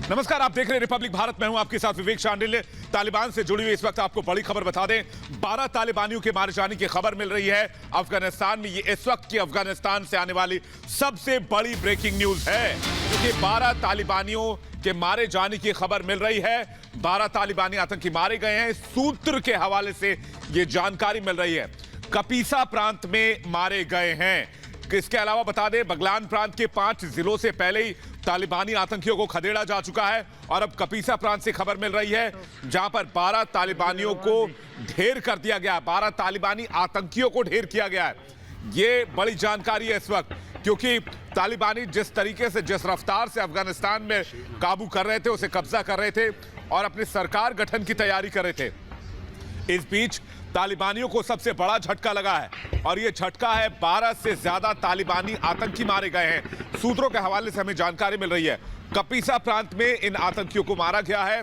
नमस्कार, आप देख रहे हैं रिपब्लिक भारत। मैं हूं आपके साथ विवेक शांडिल्य। तालिबान से जुड़ी हुई इस वक्त आपको बड़ी खबर बता दें। 12 तालिबानियों के मारे जाने की खबर मिल रही है अफगानिस्तान में। ये इस वक्त की अफगानिस्तान से आने वाली सबसे बड़ी ब्रेकिंग न्यूज है, क्योंकि 12 तालिबानियों के मारे जाने की खबर मिल रही है। 12 तालिबानी आतंकी मारे गए हैं। सूत्र के हवाले से यह जानकारी मिल रही है। कपीसा प्रांत में मारे गए हैं। इसके अलावा बता दें, बगलान प्रांत के 5 जिलों से पहले ही तालिबानी आतंकियों को खदेड़ा जा चुका है और अब कपीसा प्रांत से खबर मिल रही है, जहां पर 12 तालिबानियों को ढेर कर दिया गया। 12 तालिबानी आतंकियों को ढेर किया गया है। ये बड़ी जानकारी है इस वक्त, क्योंकि तालिबानी जिस तरीके से, जिस रफ्तार से अफगानिस्तान में काबू कर रहे थे, उसे कब्जा कर रहे थे और अपनी सरकार गठन की तैयारी कर रहे थे। इस बीच तालिबानियों को सबसे बड़ा झटका लगा है और यह झटका है 12 से ज्यादा तालिबानी आतंकी मारे गए हैं। सूत्रों के हवाले से हमें जानकारी मिल रही है कपीसा प्रांत में इन आतंकियों को मारा गया है।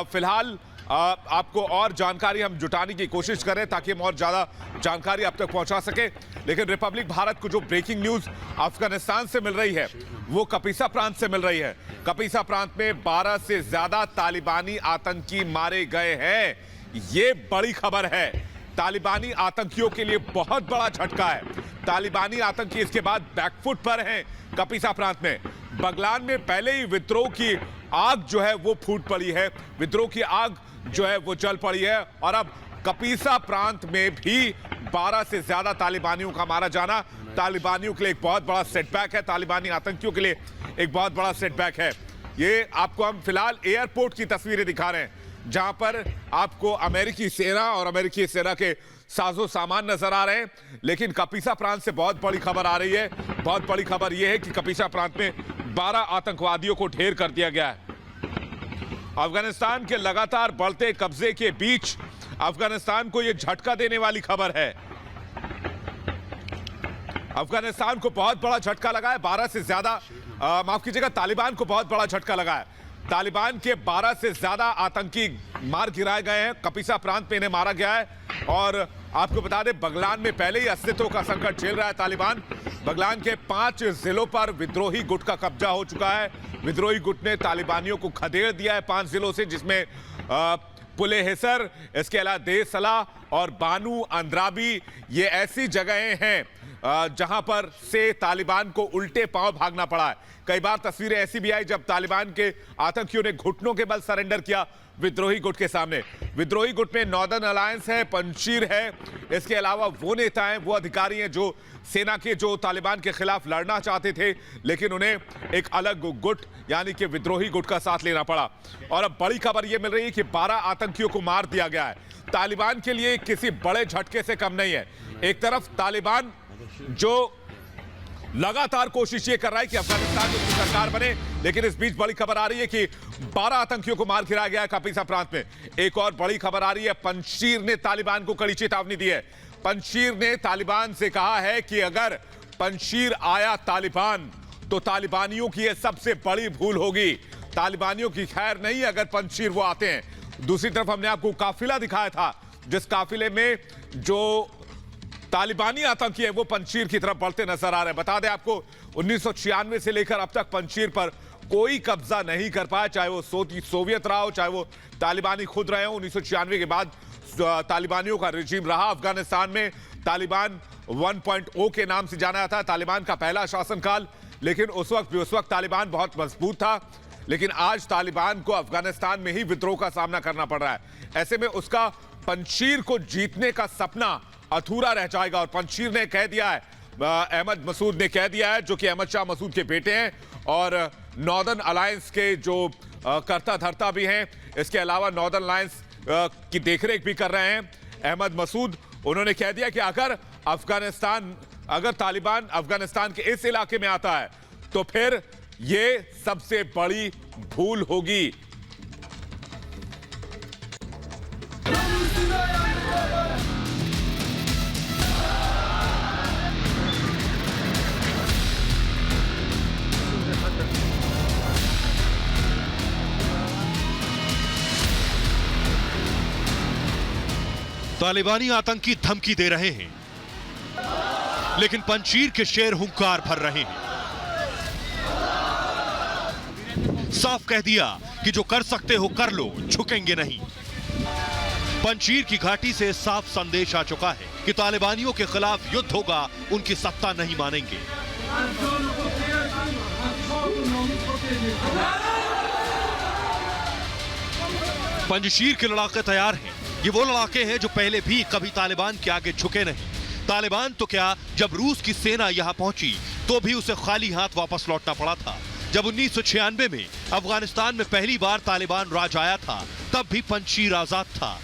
फिलहाल आपको और जानकारी हम जुटाने की कोशिश करें ताकि हम और ज्यादा जानकारी आप तक पहुंचा सके। लेकिन रिपब्लिक भारत को जो ब्रेकिंग न्यूज अफगानिस्तान से मिल रही है वो कपीसा प्रांत से मिल रही है। कपीसा प्रांत में 12 से ज्यादा तालिबानी आतंकी मारे गए हैं। ये बड़ी खबर है। तालिबानी आतंकियों के लिए बहुत बड़ा झटका है। तालिबानी आतंकी इसके बाद बैकफुट पर हैं कपीसा प्रांत में। बगलान में पहले ही विद्रोह की आग जो है वो फूट पड़ी है, विद्रोह की आग जो है वो जल पड़ी है और अब कपीसा प्रांत में भी 12 से ज्यादा तालिबानियों का मारा जाना तालिबानियों के लिए एक बहुत बड़ा सेटबैक है। तालिबानी आतंकियों के लिए एक बहुत बड़ा सेटबैक है। ये आपको हम फिलहाल एयरपोर्ट की तस्वीरें दिखा रहे हैं, जहां पर आपको अमेरिकी सेना और अमेरिकी सेना के साजो सामान नजर आ रहे हैं। लेकिन कपीसा प्रांत से बहुत बड़ी खबर आ रही है। बहुत बड़ी खबर यह है कि कपीसा प्रांत में 12 आतंकवादियों को ढेर कर दिया गया है। अफगानिस्तान के लगातार बढ़ते कब्जे के बीच अफगानिस्तान को यह झटका देने वाली खबर है। अफगानिस्तान को बहुत बड़ा झटका लगा है। 12 से ज्यादा, माफ कीजिएगा, तालिबान को बहुत बड़ा झटका लगा है। तालिबान के 12 से ज्यादा आतंकी मार गिराए गए हैं। कपीसा प्रांत में इन्हें मारा गया है और आपको बता दें, बगलान में पहले ही अस्तित्व का संकट झेल रहा है तालिबान। बगलान के 5 जिलों पर विद्रोही गुट का कब्जा हो चुका है। विद्रोही गुट ने तालिबानियों को खदेड़ दिया है 5 जिलों से, जिसमें पुले हिसर, इसके अलावा देर सलाह और बानू अंद्राबी, ये ऐसी जगहें हैं जहां पर से तालिबान को उल्टे पांव भागना पड़ा है। कई बार तस्वीरें ऐसी भी आई जब तालिबान के आतंकियों ने घुटनों के बल सरेंडर किया विद्रोही गुट के सामने। विद्रोही गुट में नॉर्दर्न अलायंस है, पंजशीर है, इसके अलावा वो नेता हैं, वो अधिकारी हैं जो सेना के, जो तालिबान के खिलाफ लड़ना चाहते थे, लेकिन उन्हें एक अलग गुट यानी कि विद्रोही गुट का साथ लेना पड़ा। और अब बड़ी खबर यह मिल रही है कि 12 आतंकियों को मार दिया गया है। तालिबान के लिए किसी बड़े झटके से कम नहीं है। एक तरफ तालिबान जो लगातार कोशिश ये कर रहा है कि अफगानिस्तान में उसकी सरकार बने, लेकिन इस बीच बड़ी खबर आ रही है कि 12 आतंकियों को मार गिराया गया है कपीसा प्रांत में। एक और बड़ी खबर आ रही है, पंजशीर ने तालिबान को कड़ी चेतावनी दी है। पंजशीर ने तालिबान से कहा है कि अगर पंजशीर आया तालिबान तो तालिबानियों की यह सबसे बड़ी भूल होगी। तालिबानियों की खैर नहीं अगर पंजशीर वो आते हैं। दूसरी तरफ हमने आपको काफिला दिखाया था, जिस काफिले में जो तालिबानी आतंकी है वो पंजशीर की तरफ बढ़ते नजर आ रहे हैं। बता दें आपको, 1996 से लेकर अब तक पंजशीर पर कोई कब्जा नहीं कर पाया, चाहे वो सोवियत रहा हो, चाहे वो तालिबानी खुद रहे हो। 1996 के बाद तालिबानियों का रिजीम रहा अफगानिस्तान में। तालिबान 1.0 के नाम से जाना जाता है, तालिबान का पहला शासनकाल। लेकिन उस वक्त तालिबान बहुत मजबूत था, लेकिन आज तालिबान को अफगानिस्तान में ही विद्रोह का सामना करना पड़ रहा है। ऐसे में उसका पंजशीर को जीतने का सपना अधूरा रह जाएगा। और पंजशीर ने कह दिया है, अहमद मसूद ने कह दिया है, जो कि अहमद शाह मसूद के बेटे हैं और नॉर्दर्न अलायंस के जो कर्ता धर्ता भी हैं, इसके अलावा नॉर्दर्न अलायंस की देखरेख भी कर रहे हैं अहमद मसूद। उन्होंने कह दिया कि अगर तालिबान अफगानिस्तान के इस इलाके में आता है तो फिर ये सबसे बड़ी भूल होगी। तालिबानी आतंकी धमकी दे रहे हैं, लेकिन पंजशीर के शेर हुंकार भर रहे हैं। साफ कह दिया कि जो कर सकते हो कर लो, झुकेंगे नहीं। पंजशीर की घाटी से साफ संदेश आ चुका है कि तालिबानियों के खिलाफ युद्ध होगा, उनकी सत्ता नहीं मानेंगे। पंजशीर के लड़ाके तैयार हैं। ये वो लड़ाके हैं जो पहले भी कभी तालिबान के आगे झुके नहीं। तालिबान तो क्या, जब रूस की सेना यहां पहुंची तो भी उसे खाली हाथ वापस लौटना पड़ा था। जब 1996 में अफगानिस्तान में पहली बार तालिबान राज आया था, तब भी पंजशीर आजाद था।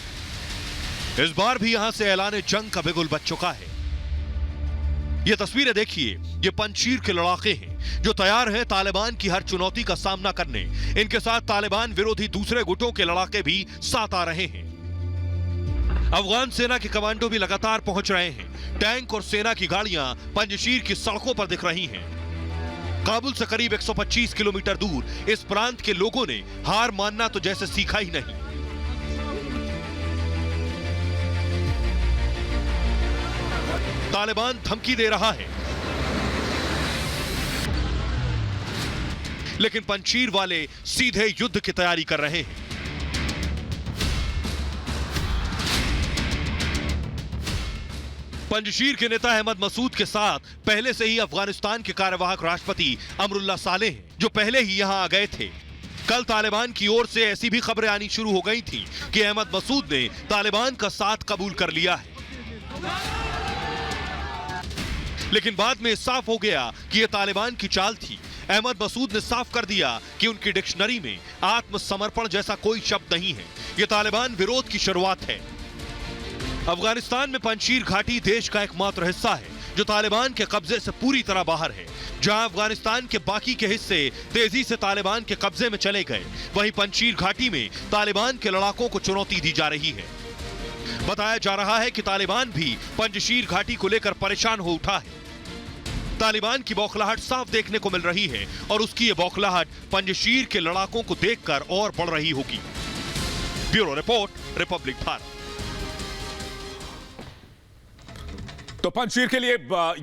इस बार भी यहां से ऐलान जंग का बिगुल बज चुका है। ये तस्वीरें देखिए, ये पंजशीर के लड़ाके हैं जो तैयार हैं तालिबान की हर चुनौती का सामना करने। इनके साथ तालिबान विरोधी दूसरे गुटों के लड़ाके भी साथ आ रहे हैं। अफगान सेना के कमांडो भी लगातार पहुंच रहे हैं। टैंक और सेना की गाड़ियां पंजशीर की सड़कों पर दिख रही हैं। काबुल से करीब 125 किलोमीटर दूर इस प्रांत के लोगों ने हार मानना तो जैसे सीखा ही नहीं। तालिबान धमकी दे रहा है, लेकिन पंजशीर वाले सीधे युद्ध की तैयारी कर रहे हैं। पंजशीर के नेता अहमद मसूद के साथ पहले से ही अफगानिस्तान के कार्यवाहक राष्ट्रपति अमरुल्लाह सालेह हैं, जो पहले ही यहां आ गए थे। कल तालिबान की ओर से ऐसी भी खबरें आनी शुरू हो गई थी कि अहमद मसूद ने तालिबान का साथ कबूल कर लिया है। लेकिन बाद में साफ हो गया कि यह तालिबान की चाल थी। अहमद मसूद ने साफ कर दिया कि उनकी डिक्शनरी में आत्मसमर्पण जैसा कोई शब्द नहीं है। यह तालिबान विरोध की शुरुआत है। अफगानिस्तान में पंजशीर घाटी देश का एकमात्र हिस्सा है जो तालिबान के कब्जे से पूरी तरह बाहर है। जहां अफगानिस्तान के बाकी के हिस्से तेजी से तालिबान के कब्जे में चले गए, वहीं पंजशीर घाटी में तालिबान के लड़ाकों को चुनौती दी जा रही है। बताया जा रहा है कि तालिबान भी पंजशीर घाटी को लेकर परेशान हो उठा है। तालिबान की बौखलाहट साफ देखने को मिल रही है और उसकी ये बौखलाहट पंजशीर के लड़ाकों को देखकर और बढ़ रही होगी। Bureau report, Republic Bharat. तो पंजशीर के लिए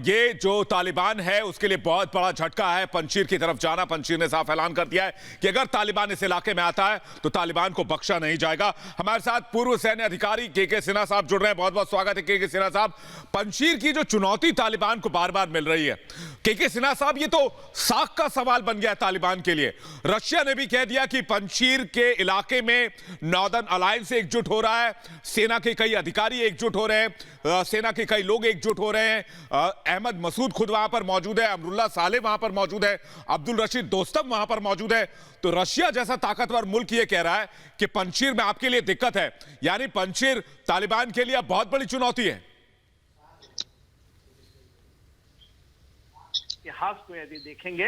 ये जो तालिबान है उसके लिए बहुत बड़ा झटका है पंजशीर की तरफ जाना। पंजशीर ने साफ ऐलान कर दिया है कि अगर तालिबान इस इलाके में आता है तो तालिबान को बख्शा नहीं जाएगा। हमारे साथ पूर्व सैन्य अधिकारी के सिन्हा साहब जुड़ रहे हैं। बहुत बहुत स्वागत है के सिन्हा साहब। पंजशीर की जो चुनौती तालिबान को बार बार मिल रही है, के सिन्हा साहब, ये तो साख का सवाल बन गया है तालिबान के लिए। रशिया ने भी कह दिया कि पंजशीर के इलाके में नॉर्दर्न अलायंस एकजुट हो रहा है, सेना के कई अधिकारी एकजुट हो रहे हैं, सेना के कई लोग एकजुट हो रहे हैं। अहमद मसूद खुद वहां पर मौजूद है, अमरुल्लाह सालेह वहां पर मौजूद है, अब्दुल रशीद दोस्तम वहां पर मौजूद है। तो रशिया जैसा ताकतवर मुल्क ये कह रहा है कि पंजशीर में आपके लिए दिक्कत है, यानी पंजशीर तालिबान के लिए बहुत बड़ी चुनौती है। इतिहास को यदि देखेंगे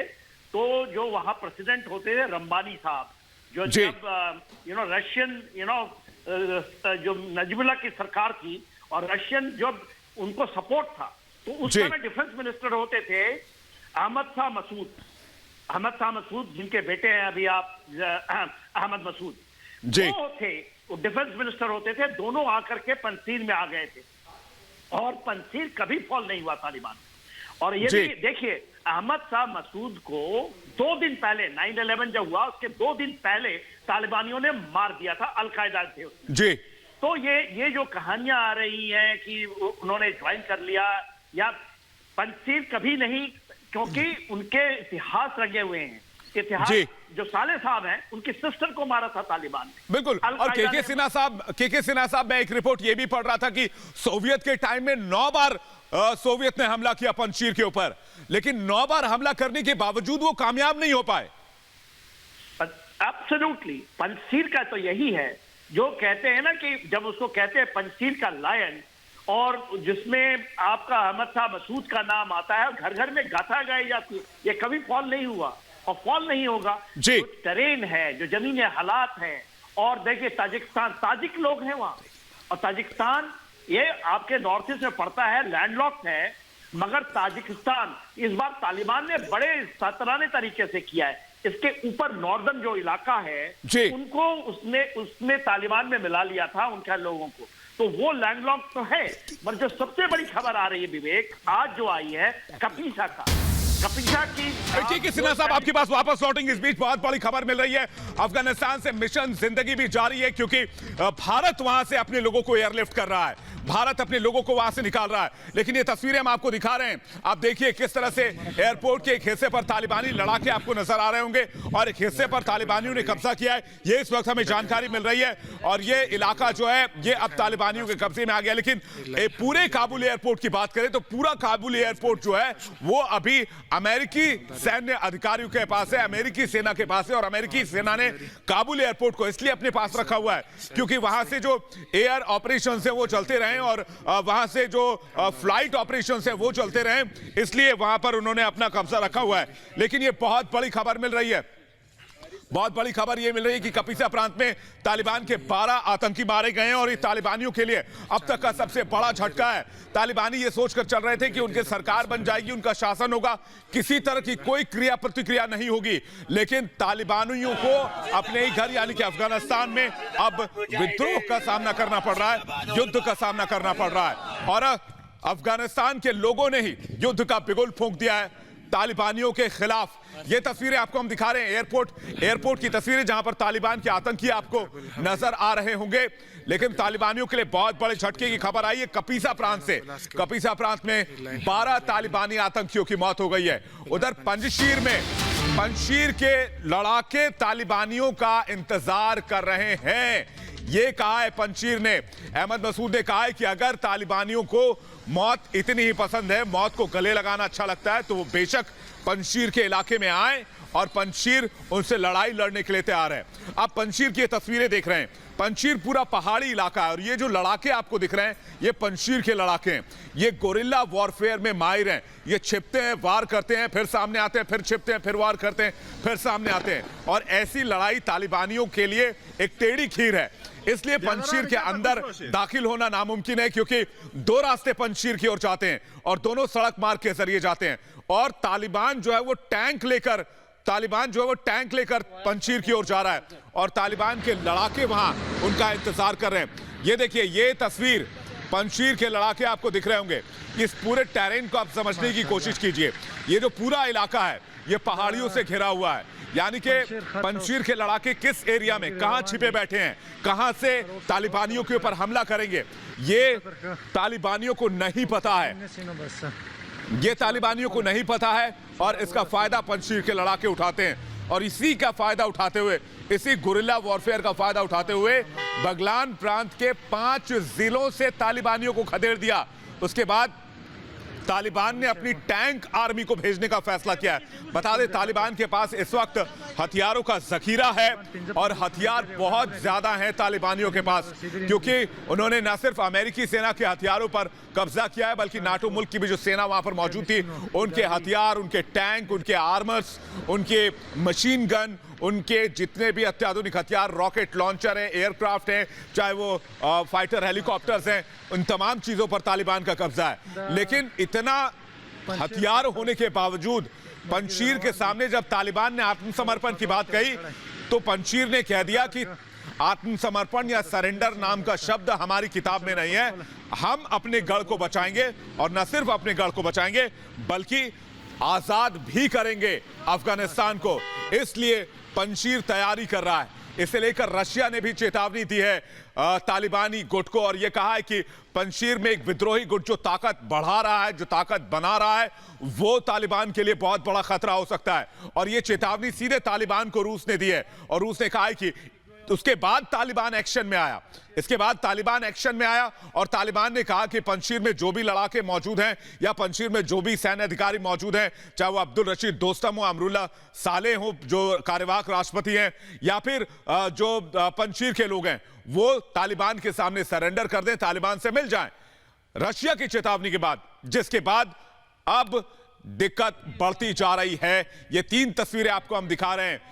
तो जो वहां प्रेसिडेंट होते थे रंबानी साहब, जो जब रशियन जो नजमुल्लाह की सरकार थी और रशियन जब उनको सपोर्ट था, तो उस समय डिफेंस मिनिस्टर होते थे अहमद शाह मसूद, जिनके बेटे हैं अभी आप अहमद मसूद, वो थे, वो डिफेंस मिनिस्टर होते थे। दोनों आकर के पंजशीर में आ गए थे और पंजशीर कभी फॉल नहीं हुआ तालिबान। और ये भी देखिए, अहमद शाह मसूद को 2 दिन पहले 9/11 जब हुआ उसके 2 दिन पहले तालिबानियों ने मार दिया था, अलकायदा थे उसमें। जी। तो ये जो कहानियां आ रही हैं कि उन्होंने ज्वाइन कर लिया, या पंजशीर कभी नहीं, क्योंकि उनके इतिहास रंगे हुए हैं। इतिहास जो साले साहब हैं, उनकी सिस्टर को मारा था तालिबान ने। बिल्कुल। और के सिन्हा साहब, मैं एक रिपोर्ट ये भी पढ़ रहा था कि सोवियत के टाइम में 9 बार सोवियत ने हमला किया पंजशीर के ऊपर, लेकिन 9 बार हमला करने के बावजूद वो कामयाब नहीं हो पाए। एब्सोल्युटली। पंजशीर का तो यही है जो कहते हैं ना कि जब उसको कहते हैं पंजशीर का लायन, और जिसमें आपका अहमद शाह मसूद का नाम आता है, घर घर में गाथा गाई जाती है, ये कभी फॉल नहीं हुआ और फॉल नहीं होगा। जो टेरेन है, जो जमीनी हालात हैं, और देखिए ताजिकिस्तान, ताजिक लोग हैं वहां, और ताजिकिस्तान ये आपके नॉर्थ ईस्ट में पड़ता है, लैंडलॉक्ड है, मगर ताजिकिस्तान इस बार तालिबान ने बड़े सतराने तरीके से किया है। इसके ऊपर नॉर्दर्न जो इलाका है उनको उसने तालिबान में मिला लिया था, उनके लोगों को, तो वो लैंडलॉक्ड तो है। पर जो सबसे बड़ी खबर आ रही है विवेक, आज जो आई है कपीसा का, कपिशा की देखिए सिन्हा साहब आपके पास वापस लौटेंगे। इस बीच बहुत बड़ी खबर मिल रही है, अफगानिस्तान से मिशन जिंदगी भी जारी है, क्योंकि भारत वहां से अपने लोगों को एयरलिफ्ट कर रहा है, भारत अपने लोगों को वहां से निकाल रहा है। लेकिन ये तस्वीरें हम आपको दिखा रहे हैं, आप देखिए किस तरह से एयरपोर्ट के एक हिस्से पर तालिबानी लड़ाके आपको नजर आ रहे होंगे और एक हिस्से पर तालिबानियों ने कब्जा किया है, ये इस वक्त हमें जानकारी मिल रही है। और ये इलाका जो है ये अब तालिबानियों के कब्जे में आ गया। लेकिन पूरे काबुल एयरपोर्ट की बात करें तो पूरा काबुल एयरपोर्ट जो है वो अभी अमेरिकी सैन्य अधिकारियों के पास है, अमेरिकी सेना के पास है। और अमेरिकी सेना ने काबुल एयरपोर्ट को इसलिए अपने पास रखा हुआ है क्योंकि वहां से जो एयर ऑपरेशन है वो चलते रहे और वहां से जो फ्लाइट ऑपरेशन है वो चलते रहे, इसलिए वहां पर उन्होंने अपना कब्जा रखा हुआ है। लेकिन ये बहुत बड़ी खबर मिल रही है, बहुत बड़ी खबर यह मिल रही है कि कपिसा प्रांत में तालिबान के 12 आतंकी मारे गए हैं और ये तालिबानियों के लिए अब तक का सबसे बड़ा झटका है। तालिबानी ये सोचकर चल रहे थे कि उनकी सरकार बन जाएगी, उनका शासन होगा, किसी तरह की कोई क्रिया प्रतिक्रिया नहीं होगी। लेकिन तालिबानियों को अपने ही घर यानी कि अफगानिस्तान में अब विद्रोह का सामना करना पड़ रहा है, युद्ध का सामना करना पड़ रहा है। और अफगानिस्तान के लोगों ने ही युद्ध का बिगुल फूंक दिया है तालिबानियों के खिलाफ। ये तस्वीरें आपको हम दिखा रहे हैं, एयरपोर्ट की तस्वीरें जहां पर तालिबान के आतंकी आपको नजर आ रहे होंगे। लेकिन तालिबानियों के लिए बहुत बड़े झटके की खबर आई है कपिसा प्रांत से। कपिसा प्रांत में 12 तालिबानी आतंकियों की मौत हो गई है। उधर पंजशीर के लड़ाके तालिबानियों का इंतजार कर रहे हैं, ये कहा है पंजशीर ने। अहमद मसूद ने कहा है कि अगर तालिबानियों को मौत इतनी ही पसंद है, मौत को गले लगाना अच्छा लगता है, तो वो बेशक पंजशीर के इलाके में आए और पंजशीर उनसे लड़ाई लड़ने के लिए तैयार है। आप पंजशीर की तस्वीरें देख रहे हैं, पंजशीर पूरा पहाड़ी इलाका है और ये जो लड़ाके आपको दिख रहे हैं ये पंजशीर के लड़ाके हैं। ये गोरिल्ला वॉरफेयर में माहिर हैं, ये छिपते हैं, वार करते हैं, फिर सामने आते हैं, फिर छिपते हैं, फिर वार करते हैं, फिर सामने आते हैं। और ऐसी लड़ाई तालिबानियों के लिए एक टेढ़ी खीर है, इसलिए पंजशीर के अंदर दाखिल होना नामुमकिन है, क्योंकि 2 रास्ते पंजशीर की ओर जाते हैं और दोनों सड़क मार्ग के जरिए जाते हैं। और तालिबान जो है वो टैंक लेकर पंजशीर की ओर जा रहा है और तालिबान के लड़ाके वहां उनका इंतजार कर रहे हैं। ये देखिए, ये तस्वीर पंजशीर के लड़ाके आपको दिख रहे होंगे। इस पूरे टेरेन को आप समझने की कोशिश कीजिए। ये जो पूरा इलाका है ये पहाड़ियों से घिरा हुआ है, यानी कि पंजशीर के लड़ाके किस एरिया में कहां छिपे बैठे हैं, कहां से तालिबानियों के ऊपर हमला करेंगे, ये तालिबानियों को नहीं पता है। ये तालिबानियों को नहीं पता है और इसका फायदा पंजशीर के लड़ाके उठाते हैं। और इसी का फायदा उठाते हुए, इसी गुरिल्ला वॉरफेयर का फायदा उठाते हुए बगलान प्रांत के 5 जिलों से तालिबानियों को खदेड़ दिया। उसके बाद तालिबान ने अपनी टैंक आर्मी को भेजने का फैसला किया है। बता दें, तालिबान के पास इस वक्त हथियारों का जखीरा है और हथियार बहुत ज्यादा हैं तालिबानियों के पास, क्योंकि उन्होंने न सिर्फ अमेरिकी सेना के हथियारों पर कब्जा किया है बल्कि नाटो मुल्क की भी जो सेना वहां पर मौजूद थी उनके हथियार, उनके टैंक, उनके आर्मर्स, उनके मशीन गन, उनके जितने भी अत्याधुनिक हथियार, रॉकेट लॉन्चर है, एयरक्राफ्ट है, चाहे वो फाइटर हेलीकॉप्टर्स हैं, उन तमाम चीजों पर तालिबान का कब्जा है। लेकिन इतना हथियार होने के बावजूद पंजशीर के सामने जब तालिबान ने आत्मसमर्पण की बात कही तो पंजशीर ने कह दिया कि आत्मसमर्पण या सरेंडर नाम का शब्द हमारी किताब में नहीं है, हम अपने गढ़ को बचाएंगे और न सिर्फ अपने गढ़ को बचाएंगे बल्कि आजाद भी करेंगे अफगानिस्तान को। इसलिए पंजशीर तैयारी कर रहा है। इसे लेकर रशिया ने भी चेतावनी दी है तालिबानी गुट को और यह कहा है कि पंजशीर में एक विद्रोही गुट जो ताकत बढ़ा रहा है, जो ताकत बना रहा है, वो तालिबान के लिए बहुत बड़ा खतरा हो सकता है। और यह चेतावनी सीधे तालिबान को रूस ने दी है और रूस ने कहा है कि उसके बाद तालिबान एक्शन में आया, इसके बाद तालिबान एक्शन में आया और तालिबान ने कहा कि पंजशीर में जो भी लड़ाके मौजूद हैं या पंजशीर में जो भी सैन्य अधिकारी मौजूद हैं, चाहे वो अब्दुल रशीद दोस्तम हो, अमरुल्ला सालेह हो जो कार्यवाहक राष्ट्रपति हैं, या फिर जो पंजशीर के लोग हैं, वो तालिबान के सामने सरेंडर कर दें, तालिबान से मिल जाएं। रशिया की चेतावनी के बाद, जिसके बाद अब दिक्कत बढ़ती जा रही है। ये 3 तस्वीरें आपको हम दिखा रहे हैं।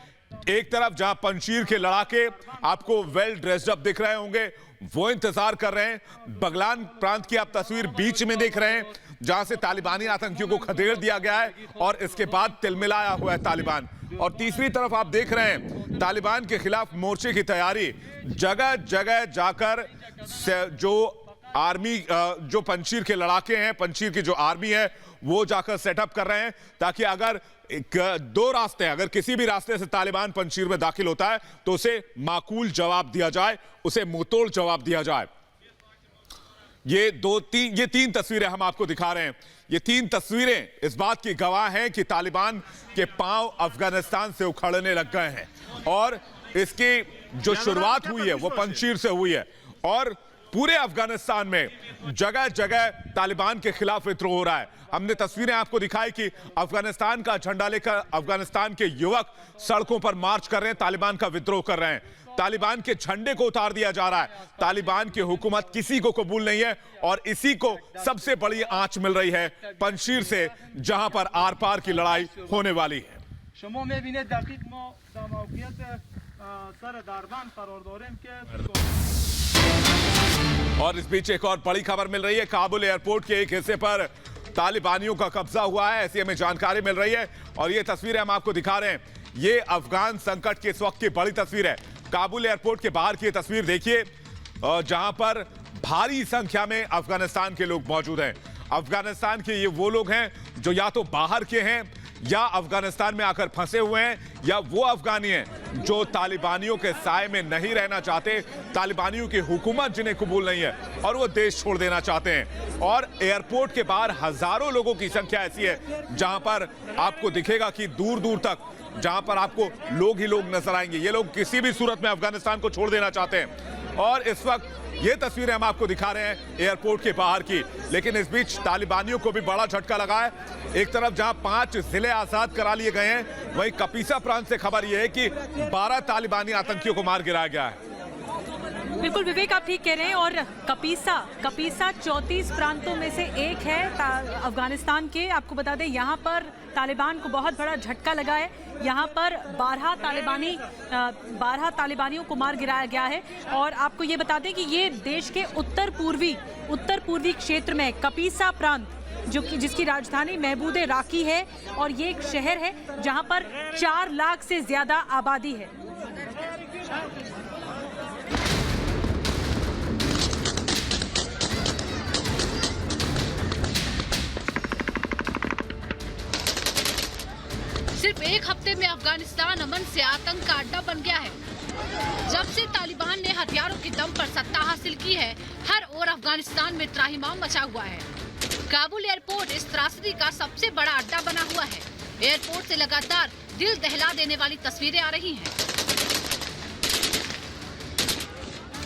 एक तरफ जहां पंजशीर के लड़ाके आपको वेल ड्रेस्ड अप दिख रहे होंगे, वो इंतजार कर रहे हैं। बगलान प्रांत की आप तस्वीर बीच में देख रहे हैं जहां से तालिबानी आतंकियों को खदेड़ दिया गया है और इसके बाद तिलमिलाया हुआ है तालिबान। और तीसरी तरफ आप देख रहे हैं तालिबान के खिलाफ मोर्चे की तैयारी, जगह जगह जाकर जो आर्मी जो पंजशीर के लड़ाके हैं, पंजशीर की जो आर्मी है वो जाकर सेटअप कर रहे हैं ताकि अगर दो रास्ते हैं, अगर किसी भी रास्ते से तालिबान पंजशीर में दाखिल होता है तो उसे माकूल जवाब दिया जाए, उसे मुंहतोड़ जवाब दिया जाए। ये तीन तस्वीरें हम आपको दिखा रहे हैं। ये तीन तस्वीरें इस बात की गवाह हैं कि तालिबान के पांव अफगानिस्तान से उखड़ने लग गए हैं और इसकी जो शुरुआत हुई है वो पंजशीर से हुई है और पूरे अफगानिस्तान में जगह जगह तालिबान के खिलाफ विद्रोह हो रहा है। हमने तस्वीरें आपको दिखाई कि अफगानिस्तान का झंडा लेकर अफगानिस्तान के युवक सड़कों पर मार्च कर रहे हैं, तालिबान का विद्रोह कर रहे हैं, तालिबान के झंडे को उतार दिया जा रहा है। तालिबान की हुकूमत किसी को कबूल नहीं है और इसी को सबसे बड़ी आंच मिल रही है पंजशीर से, जहां पर आर पार की लड़ाई होने वाली है। और इस बीच एक और बड़ी खबर मिल रही है, काबुल एयरपोर्ट के एक हिस्से पर तालिबानियों का कब्जा हुआ है, ऐसी हमें जानकारी मिल रही है और ये तस्वीरें हम आपको दिखा रहे हैं। ये अफगान संकट के इस वक्त की बड़ी तस्वीर है। काबुल एयरपोर्ट के बाहर की तस्वीर देखिए जहां पर भारी संख्या में अफगानिस्तान के लोग मौजूद हैं। अफगानिस्तान के ये वो लोग हैं जो या तो बाहर के हैं या अफगानिस्तान में आकर फंसे हुए हैं या वो अफगानी हैं जो तालिबानियों के साए में नहीं रहना चाहते, तालिबानियों की हुकूमत जिन्हें कबूल नहीं है और वो देश छोड़ देना चाहते हैं। और एयरपोर्ट के बाहर हजारों लोगों की संख्या ऐसी है जहां पर आपको दिखेगा कि दूर दूर तक जहां पर आपको लोग ही लोग नजर आएंगे। ये लोग किसी भी सूरत में अफगानिस्तान को छोड़ देना चाहते हैं और इस वक्त ये तस्वीरें हम आपको दिखा रहे हैं एयरपोर्ट के बाहर की। लेकिन इस बीच तालिबानियों को भी बड़ा झटका लगा है। एक तरफ जहां 5 जिले आजाद करा लिए गए हैं, वहीं कपीसा प्रांत से खबर यह है कि 12 तालिबानी आतंकियों को मार गिराया गया है। बिल्कुल विवेक, आप ठीक कह रहे हैं। और कपीसा 34 प्रांतों में से एक है अफगानिस्तान के। आपको बता दें यहाँ पर तालिबान को बहुत बड़ा झटका लगा है। यहाँ पर 12 तालिबानियों को मार गिराया गया है। और आपको ये बता दें कि ये देश के उत्तर पूर्वी क्षेत्र में कपीसा प्रांत जिसकी राजधानी महमूद राकी है और ये एक शहर है जहाँ पर 4 लाख से ज्यादा आबादी है। सिर्फ एक हफ्ते में अफगानिस्तान अमन से आतंक का अड्डा बन गया है। जब से तालिबान ने हथियारों के दम पर सत्ता हासिल की है, हर ओर अफगानिस्तान में त्राहिमाम मचा हुआ है। काबुल एयरपोर्ट इस त्रासदी का सबसे बड़ा अड्डा बना हुआ है। एयरपोर्ट से लगातार दिल दहला देने वाली तस्वीरें आ रही हैं।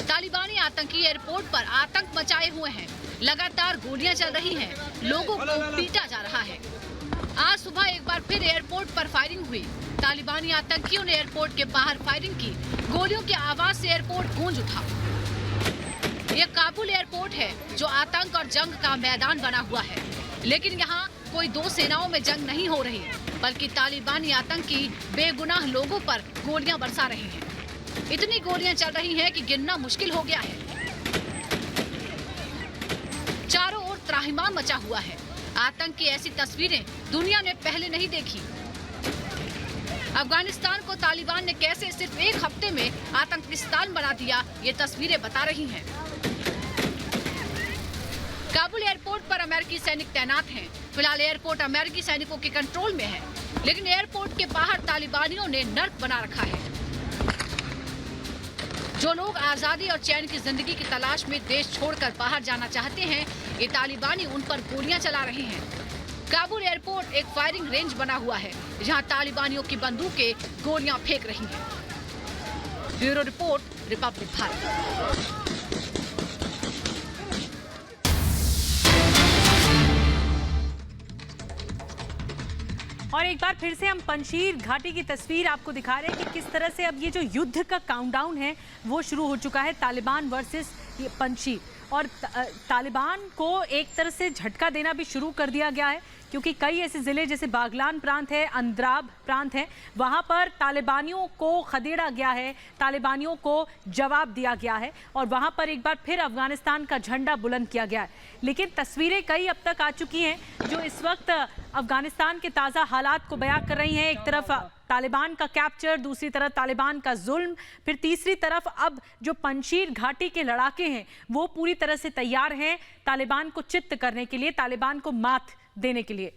तालिबानी आतंकी एयरपोर्ट पर आतंक मचाए हुए हैं। लगातार गोलियां चल रही हैं, लोगों को पीटा जा रहा है। आज सुबह एक बार फिर एयरपोर्ट पर फायरिंग हुई। तालिबानी आतंकियों ने एयरपोर्ट के बाहर फायरिंग की। गोलियों की आवाज से एयरपोर्ट गूंज उठा। यह काबुल एयरपोर्ट है जो आतंक और जंग का मैदान बना हुआ है। लेकिन यहाँ कोई दो सेनाओं में जंग नहीं हो रही, बल्कि तालिबानी आतंकी बेगुनाह लोगों पर गोलियां बरसा रहे हैं। इतनी गोलियां चल रही हैं कि गिनना मुश्किल हो गया है। चारों ओर त्राहिमाम मचा हुआ है। आतंक की ऐसी तस्वीरें दुनिया ने पहले नहीं देखी। अफगानिस्तान को तालिबान ने कैसे सिर्फ एक हफ्ते में आतंकिस्तान बना दिया, ये तस्वीरें बता रही हैं। काबुल एयरपोर्ट पर अमेरिकी सैनिक तैनात हैं। फिलहाल एयरपोर्ट अमेरिकी सैनिकों के कंट्रोल में है, लेकिन एयरपोर्ट के बाहर तालिबानियों ने नर्क बना रखा है। जो लोग आजादी और चैन की जिंदगी की तलाश में देश छोड़कर बाहर जाना चाहते हैं, ये तालिबानी उन पर गोलियां चला रहे हैं। काबुल एयरपोर्ट एक फायरिंग रेंज बना हुआ है, जहां तालिबानियों की बंदूकें गोलियां फेंक रही हैं। Bureau report, Republic Bharat. और एक बार फिर से हम पंजशीर घाटी की तस्वीर आपको दिखा रहे हैं कि किस तरह से अब ये जो युद्ध का काउंटडाउन है वो शुरू हो चुका है, तालिबान वर्सेस पंजशीर। और तालिबान को एक तरह से झटका देना भी शुरू कर दिया गया है, क्योंकि कई ऐसे ज़िले जैसे बागलान प्रांत है, अंद्राब प्रांत है, वहाँ पर तालिबानियों को खदेड़ा गया है, तालिबानियों को जवाब दिया गया है और वहाँ पर एक बार फिर अफगानिस्तान का झंडा बुलंद किया गया है। लेकिन तस्वीरें कई अब तक आ चुकी हैं जो इस वक्त अफगानिस्तान के ताज़ा हालात को बयां कर रही हैं। एक तरफ तालिबान का कैप्चर, दूसरी तरफ तालिबान का जुल्म, फिर तीसरी तरफ अब जो पंजशीर घाटी के लड़ाके हैं वो पूरी तरह से तैयार हैं तालिबान को चित्त करने के लिए, तालिबान को मात देने के लिए।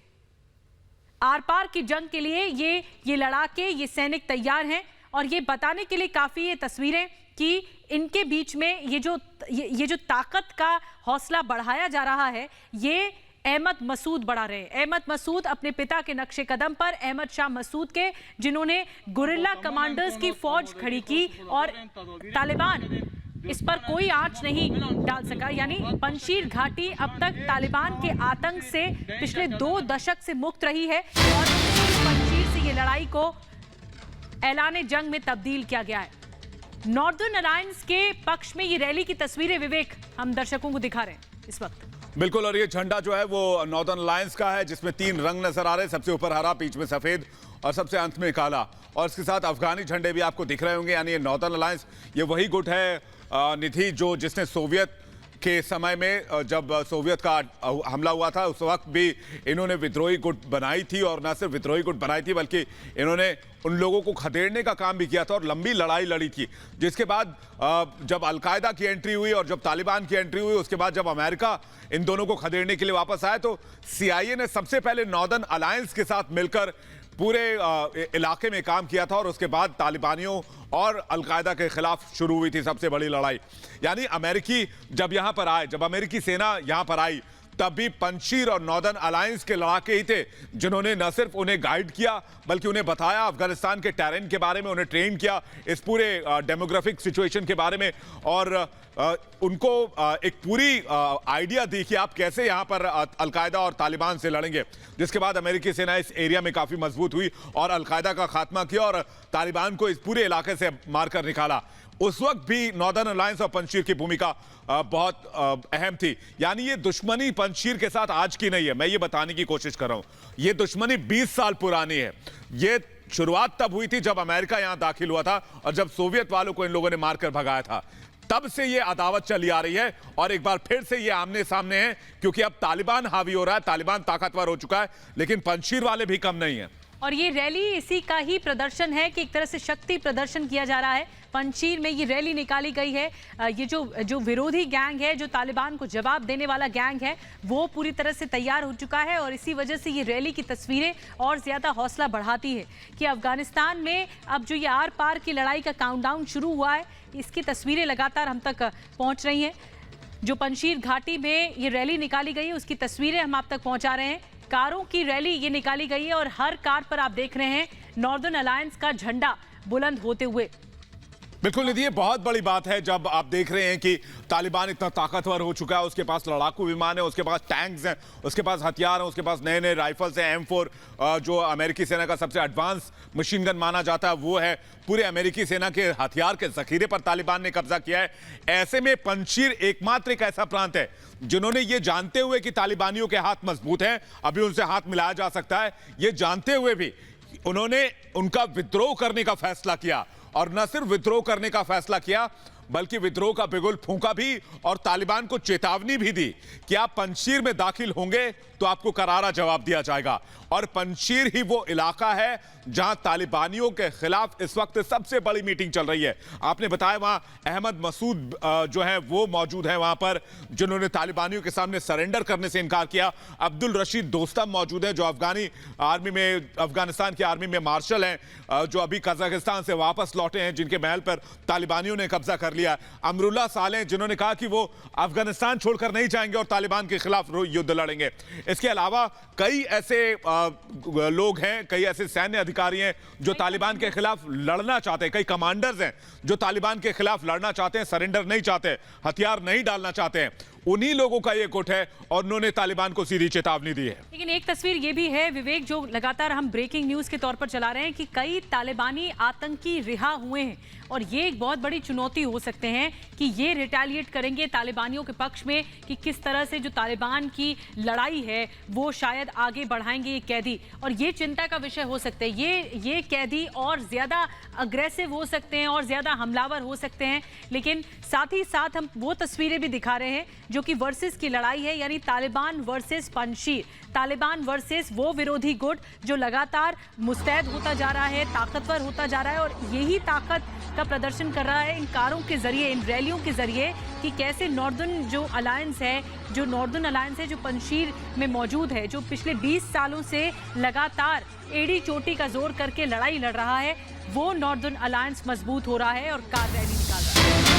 आर पार की जंग के लिए ये लड़ाके, ये सैनिक तैयार हैं और ये बताने के लिए काफ़ी ये तस्वीरें कि इनके बीच में ये जो ताकत का हौसला बढ़ाया जा रहा है ये अहमद मसूद बढ़ा रहे हैं। अहमद मसूद अपने पिता के नक्शे कदम पर, अहमद शाह मसूद के, जिन्होंने गुरिल्ला कमांडर्स की फौज खड़ी की और तालिबान इस पर कोई आंच नहीं डाल सका। यानी पंजशीर घाटी अब तक तालिबान के आतंक से पिछले 2 दशक से मुक्त रही है और पंजशीर से ये लड़ाई को ऐलान जंग में तब्दील किया गया है। नॉर्दर्न अलायंस के पक्ष में ये रैली की तस्वीरें विवेक हम दर्शकों को दिखा रहे हैं इस वक्त। बिल्कुल, और ये झंडा जो है वो नॉर्दर्न अलायंस का है जिसमें 3 रंग नजर आ रहे हैं, सबसे ऊपर हरा, बीच में सफेद और सबसे अंत में काला, और इसके साथ अफगानी झंडे भी आपको दिख रहे होंगे। यानी ये नॉर्दर्न अलायंस, ये वही गुट है निधि जिसने सोवियत के समय में जब सोवियत का हमला हुआ था उस वक्त भी इन्होंने विद्रोही गुट बनाई थी, और न सिर्फ विद्रोही गुट बनाई थी बल्कि इन्होंने उन लोगों को खदेड़ने का काम भी किया था और लंबी लड़ाई लड़ी थी। जिसके बाद जब अलकायदा की एंट्री हुई और जब तालिबान की एंट्री हुई, उसके बाद जब अमेरिका इन दोनों को खदेड़ने के लिए वापस आया तो CIA ने सबसे पहले नॉर्दर्न अलायंस के साथ मिलकर पूरे इलाके में काम किया था और उसके बाद तालिबानियों और अलकायदा के खिलाफ शुरू हुई थी सबसे बड़ी लड़ाई। यानी अमेरिकी जब यहां पर आए, जब अमेरिकी सेना यहां पर आई, तब भी पंजशीर और नॉर्दर्न अलायंस के लड़ाके ही थे जिन्होंने न सिर्फ उन्हें गाइड किया बल्कि उन्हें बताया अफगानिस्तान के टेरेन के बारे में, उन्हें ट्रेन किया इस पूरे डेमोग्राफिक सिचुएशन के बारे में और उनको एक पूरी आइडिया दी कि आप कैसे यहां पर अलकायदा और तालिबान से लड़ेंगे। जिसके बाद अमेरिकी सेना इस एरिया में काफी मजबूत हुई और अलकायदा का खात्मा किया और तालिबान को इस पूरे इलाके से मारकर निकाला। उस वक्त भी नॉर्दर्न अलायंस और पंजशीर की भूमिका बहुत अहम थी। यानी ये दुश्मनी पंजशीर के साथ आज की नहीं है, मैं ये बताने की कोशिश कर रहा हूं। ये दुश्मनी 20 साल पुरानी है। ये शुरुआत तब हुई थी जब अमेरिका यहां दाखिल हुआ था और जब सोवियत वालों को इन लोगों ने मारकर भगाया था। तब से ये अदावत चली आ रही है और एक बार फिर से ये आमने सामने है क्योंकि अब तालिबान हावी हो रहा है, तालिबान ताकतवर हो चुका है, लेकिन पंजशीर वाले भी कम नहीं है। और ये रैली इसी का ही प्रदर्शन है कि एक तरह से शक्ति प्रदर्शन किया जा रहा है। पंजशीर में ये रैली निकाली गई है। ये जो विरोधी गैंग है, जो तालिबान को जवाब देने वाला गैंग है, वो पूरी तरह से तैयार हो चुका है और इसी वजह से ये रैली की तस्वीरें और ज़्यादा हौसला बढ़ाती है कि अफगानिस्तान में अब जो ये आर पार की लड़ाई का काउंटडाउन शुरू हुआ है, इसकी तस्वीरें लगातार हम तक पहुँच रही हैं। जो पंजशीर घाटी में ये रैली निकाली गई है उसकी तस्वीरें हम आप तक पहुँचा रहे हैं। कारों की रैली ये निकाली गई है और हर कार पर आप देख रहे हैं नॉर्दर्न अलायंस का झंडा बुलंद होते हुए। बिल्कुल निधि, ये बहुत बड़ी बात है जब आप देख रहे हैं कि तालिबान इतना ताकतवर हो चुका है, उसके पास लड़ाकू विमान है, उसके पास टैंक्स हैं, उसके पास हथियार हैं, उसके पास नए नए राइफल्स हैं, M4 जो अमेरिकी सेना का सबसे एडवांस मशीन गन माना जाता है वो है। पूरे अमेरिकी सेना के हथियार के जखीरे पर तालिबान ने कब्जा किया है। ऐसे में पंजशीर एकमात्र एक ऐसा प्रांत है जिन्होंने ये जानते हुए कि तालिबानियों के हाथ मजबूत हैं, अभी उनसे हाथ मिलाया जा सकता है, ये जानते हुए भी उन्होंने उनका विद्रोह करने का फैसला किया और न सिर्फ विद्रोह करने का फैसला किया बल्कि विद्रोह का बिगुल फूंका भी और तालिबान को चेतावनी भी दी कि आप पंजशीर में दाखिल होंगे तो आपको करारा जवाब दिया जाएगा। और पंजशीर ही वो इलाका है जहां तालिबानियों के खिलाफ इस वक्त सबसे बड़ी मीटिंग चल रही है। आपने बताया वहां अहमद मसूद जो है वो मौजूद है वहां पर, जिन्होंने तालिबानियों के सामने सरेंडर करने से इनकार किया। अब्दुल रशीद दोस्तम मौजूद है जो अफगानिस्तान की आर्मी में मार्शल हैं, जो अभी कजाकिस्तान से वापस लौटे हैं, जिनके महल पर तालिबानियों ने कब्जा कर लिया। अमरुल्लाह सालेह जिन्होंने कहा कि वो अफगानिस्तान छोड़कर नहीं जाएंगे और तालिबान के खिलाफ युद्ध लड़ेंगे। इसके अलावा कई ऐसे लोग हैं, कई ऐसे सैन्य अधिकारी हैं जो तालिबान के खिलाफ लड़ना चाहते हैं, कई कमांडर्स हैं जो तालिबान के खिलाफ लड़ना चाहते हैं, सरेंडर नहीं चाहते, हथियार नहीं डालना चाहते हैं। उन्हीं लोगों का ये गुट है और उन्होंने तालिबान को सीधी चेतावनी दी है। लेकिन एक तस्वीर ये भी है विवेक, जो लगातार हम ब्रेकिंग न्यूज के तौर पर चला रहे हैं कि कई तालिबानी आतंकी रिहा हुए हैं और ये एक बहुत बड़ी चुनौती हो सकते हैं कि ये रिटेलिएट करेंगे तालिबानियों के पक्ष में, कि किस तरह से जो तालिबान की लड़ाई है वो शायद आगे बढ़ाएंगे ये कैदी, और ये चिंता का विषय हो सकते हैं। ये कैदी और ज्यादा अग्रेसिव हो सकते हैं और ज्यादा हमलावर हो सकते हैं। लेकिन साथ ही साथ हम वो तस्वीरें भी दिखा रहे हैं जो कि वर्सेस की लड़ाई है, यानी तालिबान वर्सेस पंजशीर, तालिबान वर्सेस वो विरोधी गुट जो लगातार मुस्तैद होता जा रहा है, ताकतवर होता जा रहा है, और यही ताकत का प्रदर्शन कर रहा है इन कारों के जरिए, इन रैलियों के जरिए, कि कैसे नॉर्दर्न जो अलायंस है जो पंजशीर में मौजूद है, जो पिछले 20 सालों से लगातार एड़ी चोटी का जोर करके लड़ाई लड़ रहा है, वो नॉर्दर्न अलायंस मजबूत हो रहा है और कार रैली निकाल रहा है।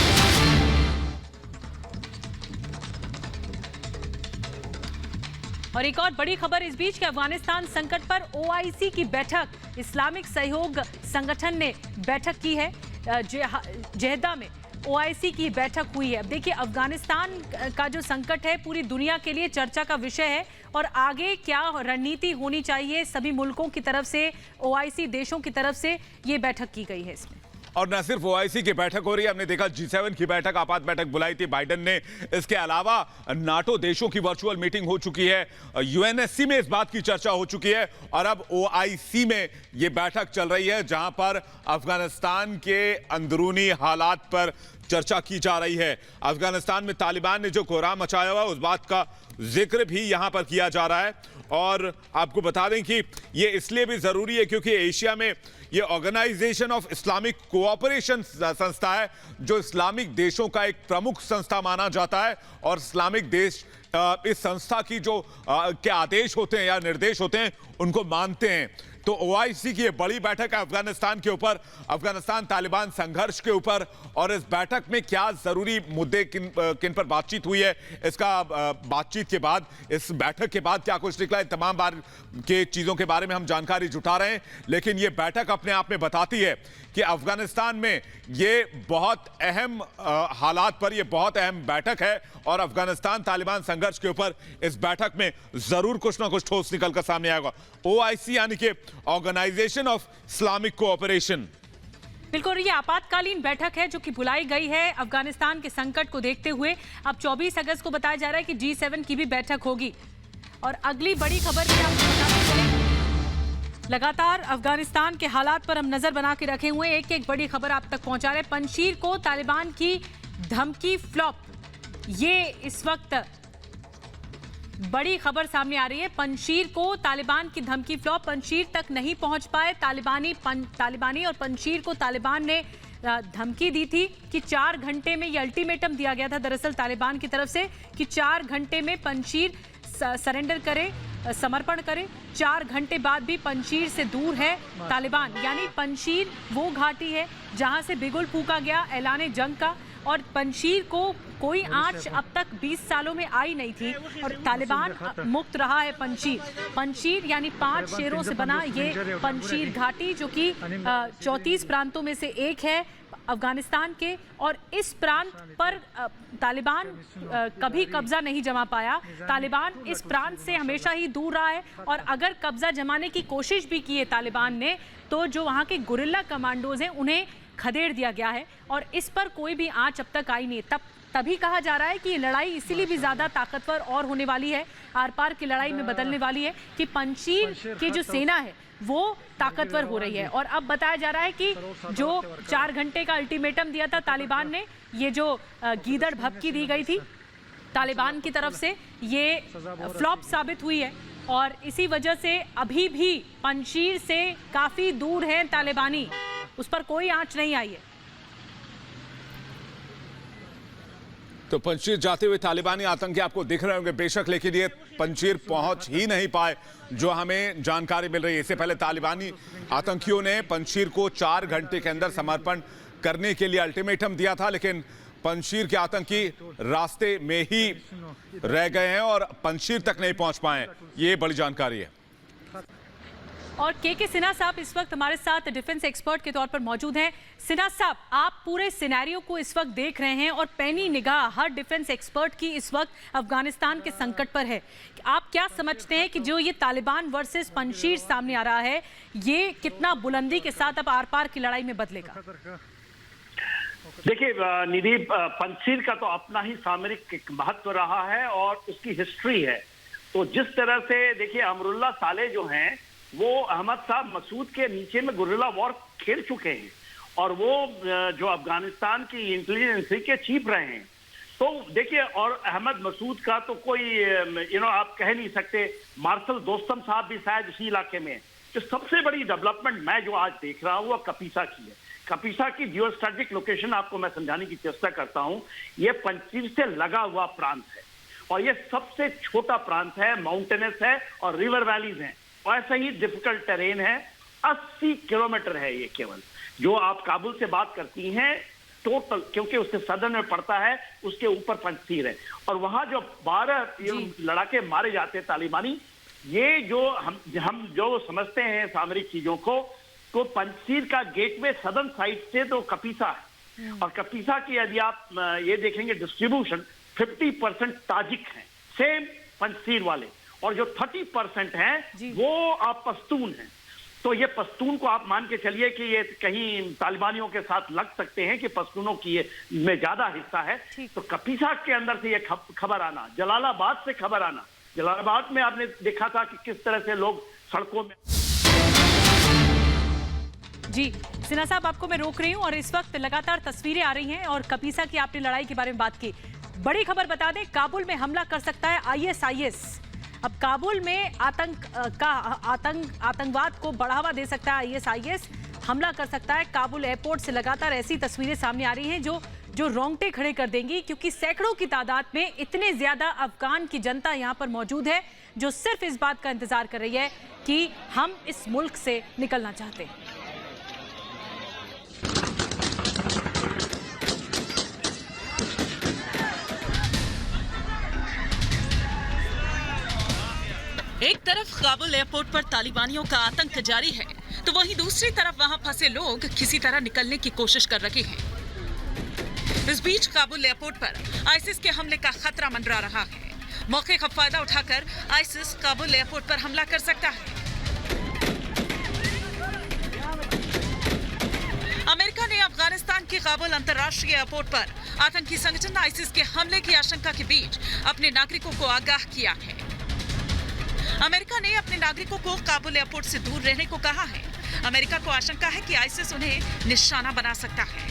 और एक और बड़ी खबर इस बीच के अफगानिस्तान संकट पर ओआईसी की बैठक, इस्लामिक सहयोग संगठन ने बैठक की है जेहदा में। ओआईसी की बैठक हुई है। अब देखिए, अफगानिस्तान का जो संकट है पूरी दुनिया के लिए चर्चा का विषय है और आगे क्या रणनीति होनी चाहिए सभी मुल्कों की तरफ से, ओआईसी देशों की तरफ से, ये बैठक की गई है इसमें। और न सिर्फ ओआईसी की बैठक हो रही है, हमने देखा G7 की बैठक, आपात बैठक बुलाई थी बाइडेन ने। इसके अलावा नाटो देशों की वर्चुअल मीटिंग हो चुकी है, यूएनएससी में इस बात की चर्चा हो चुकी है और अब ओआईसी में यह बैठक चल रही है जहां पर अफगानिस्तान के अंदरूनी हालात पर चर्चा की जा रही है। अफगानिस्तान में तालिबान ने जो कोहराम मचाया हुआ उस बात का जिक्र भी यहां पर किया जा रहा है। और आपको बता दें कि ये इसलिए भी जरूरी है क्योंकि एशिया में ये ऑर्गेनाइजेशन ऑफ इस्लामिक कोऑपरेशन संस्था है जो इस्लामिक देशों का एक प्रमुख संस्था माना जाता है और इस्लामिक देश इस संस्था की जो के आदेश होते हैं या निर्देश होते हैं उनको मानते हैं। तो ओआईसी की ये बड़ी बैठक है अफगानिस्तान के ऊपर, अफगानिस्तान तालिबान संघर्ष के ऊपर, और इस बैठक में क्या जरूरी मुद्दे किन पर बातचीत हुई है, इसका बातचीत के बाद, इस बैठक के बाद क्या कुछ निकला है, तमाम बार के चीजों के बारे में हम जानकारी जुटा रहे हैं। लेकिन ये बैठक अपने आप में बताती है कि अफगानिस्तान में ये बहुत अहम हालात पर ये बहुत अहम बैठक है और अफगानिस्तान तालिबान संघर्ष के ऊपर इस बैठक में जरूर कुछ ना कुछ ठोस निकलकर सामने आएगा। ओआईसी यानी कि ऑर्गेनाइजेशन ऑफ इस्लामिक कोऑपरेशन। बिल्कुल, ये आपातकालीन बैठक है जो कि बुलाई गई है अफगानिस्तान के संकट को देखते हुए। अब 24 अगस्त को बताया जा रहा है कि G7 की भी बैठक होगी। और अगली बड़ी खबर भी आपको बताते चले, लगातार अफगानिस्तान के हालात पर हम नजर बना के रखे हुए, एक एक बड़ी खबर आप तक पहुंचा रहे। पंजशीर को तालिबान की धमकी फ्लॉप, ये इस वक्त बड़ी खबर सामने आ रही है। पंजशीर को तालिबान की धमकी फ्लॉप, पंजशीर तक नहीं पहुंच पाए तालिबानी और पंजशीर को तालिबान ने धमकी दी थी कि 4 घंटे में, ये अल्टीमेटम दिया गया था दरअसल तालिबान की तरफ से कि 4 घंटे में पंजशीर सरेंडर करे, समर्पण करे। 4 घंटे बाद भी पंजशीर से दूर है तालिबान, यानी पंजशीर वो घाटी है जहां से बिगुल फूंका गया ऐलान जंग का, और पंजशीर को कोई आंच अब तक 20 सालों में आई नहीं थी और तालिबान मुक्त रहा है। पंजशीर यानी 5 शेरों से बना ये पंजशीर घाटी जो कि 34 प्रांतों में से एक है अफगानिस्तान के, और इस प्रांत पर तालिबान कभी कब्जा नहीं जमा पाया। तालिबान इस प्रांत से हमेशा ही दूर रहा है और अगर कब्जा जमाने की कोशिश भी की है तालिबान ने तो जो वहाँ के गुरिल्ला कमांडोज हैं उन्हें खदेड़ दिया गया है और इस पर कोई भी आंच अब तक आई नहीं। तभी कहा जा रहा है कि ये लड़ाई इसीलिए भी ज्यादा ताकतवर और होने वाली है, आर पार की लड़ाई में बदलने वाली है कि पंजशीर की जो सेना है वो ताकतवर हो रही है। और अब बताया जा रहा है कि जो 4 घंटे का अल्टीमेटम दिया था तालिबान ने, ये जो गीदड़ भभकी दी गई थी तालिबान की तरफ से, ये फ्लॉप साबित हुई है और इसी वजह से अभी भी पंजशीर से काफी दूर है तालिबानी, उस पर कोई आंच नहीं आई है। तो पंजशीर जाते हुए तालिबानी आतंकी आपको दिख रहे होंगे बेशक, लेकिन ये पंजशीर पहुंच ही नहीं पाए जो हमें जानकारी मिल रही है। इससे पहले तालिबानी आतंकियों ने पंजशीर को 4 घंटे के अंदर समर्पण करने के लिए अल्टीमेटम दिया था, लेकिन पंजशीर के आतंकी रास्ते में ही रह गए हैं और पंजशीर तक नहीं पहुंच पाए। ये बड़ी जानकारी है। और के सिन्हा साहब इस वक्त हमारे साथ डिफेंस एक्सपर्ट के तौर पर मौजूद हैं। सिन्हा साहब, आप पूरे सिनेरियो को इस वक्त देख रहे हैं और पैनी निगाह हर डिफेंस एक्सपर्ट की इस वक्त अफगानिस्तान के संकट पर है। आप क्या समझते हैं कि जो ये तालिबान वर्सेस पंजशीर सामने आ रहा है, ये कितना बुलंदी के साथ अब आर पार की लड़ाई में बदलेगा? देखिए निधि, पंजशीर का तो अपना ही सामरिक महत्व रहा है और उसकी हिस्ट्री है। तो जिस तरह से देखिए अमरुल्ला साले जो हैं वो अहमद साहब मसूद के नीचे में गुरिल्ला वॉर खेल चुके हैं और वो जो अफगानिस्तान की इंटेलिजेंस के चीफ रहे हैं। तो देखिए, और अहमद मसूद का तो कोई आप कह नहीं सकते। मार्शल दोस्तम साहब भी शायद उसी इलाके में। तो सबसे बड़ी डेवलपमेंट मैं जो आज देख रहा हूँ वो कपीसा की है। कपीसा की जियो स्ट्रेटेजिक लोकेशन आपको मैं समझाने की चेष्टा करता हूँ। ये पंजशीर से लगा हुआ प्रांत है और ये सबसे छोटा प्रांत है, माउंटेनस है और रिवर वैलीज हैं, ऐसा ही डिफिकल्ट टेरेन है। 80 किलोमीटर है ये केवल, जो आप काबुल से बात करती हैं टोटल, क्योंकि उसके सदन में पड़ता है, उसके ऊपर पंजशीर है। और वहां जो 12 लड़ाके मारे जाते हैं तालिबानी, ये जो हम जो समझते हैं सामरिक चीजों को, तो पंजशीर का गेटवे सदर्न साइड से तो कपीसा है। और कपीसा की यदि आप ये देखेंगे डिस्ट्रीब्यूशन, 50% ताजिक हैं, सेम पंजशीर वाले, और जो 30% हैं वो आप पश्तून हैं। तो ये पश्तून को आप मान के चलिए कि ये कहीं तालिबानियों के साथ लग सकते हैं कि पश्तूनों की में ज्यादा हिस्सा है। तो कपीसा के अंदर से ये खबर आना, जलालाबाद से खबर आना, जलालाबाद में आपने देखा था कि किस तरह से लोग सड़कों में। जी सिन्हा साहब, आपको मैं रोक रही हूं और इस वक्त लगातार तस्वीरें आ रही हैं और कपीसा की आपने लड़ाई के बारे में बात की। बड़ी खबर बता दें, काबुल में हमला कर सकता है ISIS। अब काबुल में आतंकवाद को बढ़ावा दे सकता है ISIS, हमला कर सकता है। काबुल एयरपोर्ट से लगातार ऐसी तस्वीरें सामने आ रही हैं जो रोंगटे खड़े कर देंगी, क्योंकि सैकड़ों की तादाद में इतने ज्यादा अफगान की जनता यहां पर मौजूद है जो सिर्फ इस बात का इंतजार कर रही है कि हम इस मुल्क से निकलना चाहते हैं। एक तरफ काबुल एयरपोर्ट पर तालिबानियों का आतंक जारी है, तो वहीं दूसरी तरफ वहां फंसे लोग किसी तरह निकलने की कोशिश कर रहे हैं। इस बीच काबुल एयरपोर्ट पर आईसिस के हमले का खतरा मंडरा रहा है। मौके का फायदा उठाकर आईसिस काबुल एयरपोर्ट पर हमला कर सकता है। अमेरिका ने अफगानिस्तान के काबुल अंतर्राष्ट्रीय एयरपोर्ट पर आतंकी संगठन आईसिस के हमले की आशंका के बीच अपने नागरिकों को आगाह किया है। अमेरिका ने अपने नागरिकों को काबुल एयरपोर्ट से दूर रहने को कहा है। अमेरिका को आशंका है कि आईसिस उन्हें निशाना बना सकता है।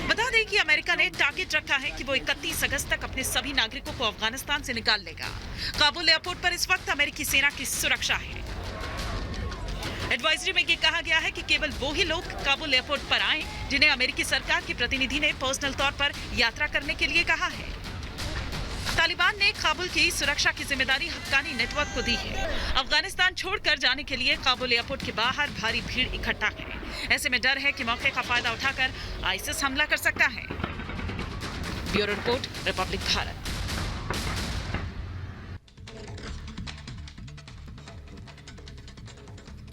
बता दें कि अमेरिका ने टारगेट रखा है कि वो 31 अगस्त तक अपने सभी नागरिकों को अफगानिस्तान से निकाल लेगा। काबुल एयरपोर्ट पर इस वक्त अमेरिकी सेना की सुरक्षा है। एडवाइजरी में ये कहा गया है कि केवल वो ही लोग काबुल एयरपोर्ट पर आएं जिन्हें अमेरिकी सरकार के प्रतिनिधि ने पर्सनल तौर पर यात्रा करने के लिए कहा है। तालिबान ने काबुल की सुरक्षा की जिम्मेदारी हक्कानी नेटवर्क को दी है। अफगानिस्तान छोड़कर जाने के लिए काबुल एयरपोर्ट के बाहर भारी भीड़ इकट्ठा है। ऐसे में डर है कि मौके का फायदा उठाकर आईसिस हमला कर सकता है। Bureau report, Republic Bharat.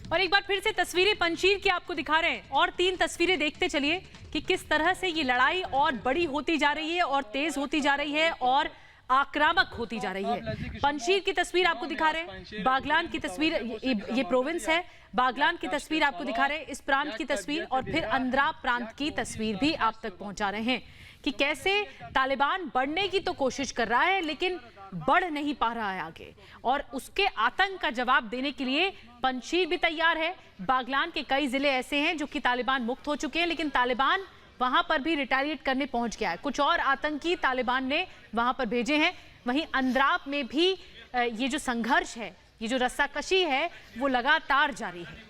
और एक बार फिर से तस्वीरें पंजशीर की आपको दिखा रहे हैं और 3 तस्वीरें देखते चलिए कि किस तरह से ये लड़ाई और बड़ी होती जा रही है और तेज होती जा रही है और आक्रामक होती जा रही है। पंजशीर की तस्वीर आपको दिखा रहे हैं, बागलान की तस्वीर, ये प्रोविंस है, बागलान की तस्वीर आपको दिखा रहे हैं, इस प्रांत की तस्वीर, और फिर अंद्रा प्रांत की तस्वीर भी आप तक पहुंचा रहे हैं कि कैसे तालिबान बढ़ने की तो कोशिश कर रहा है लेकिन बढ़ नहीं पा रहा है आगे, और उसके आतंक का जवाब देने के लिए पंजशीर भी तैयार है। बागलान के कई जिले ऐसे हैं जो कि तालिबान मुक्त हो चुके हैं, लेकिन तालिबान वहां पर भी रिटेलिएट करने पहुंच गया है। कुछ और आतंकी तालिबान ने वहां पर भेजे हैं। वहीं अंद्राब में भी ये जो संघर्ष है, ये जो रस्साकशी है, वो लगातार जारी है।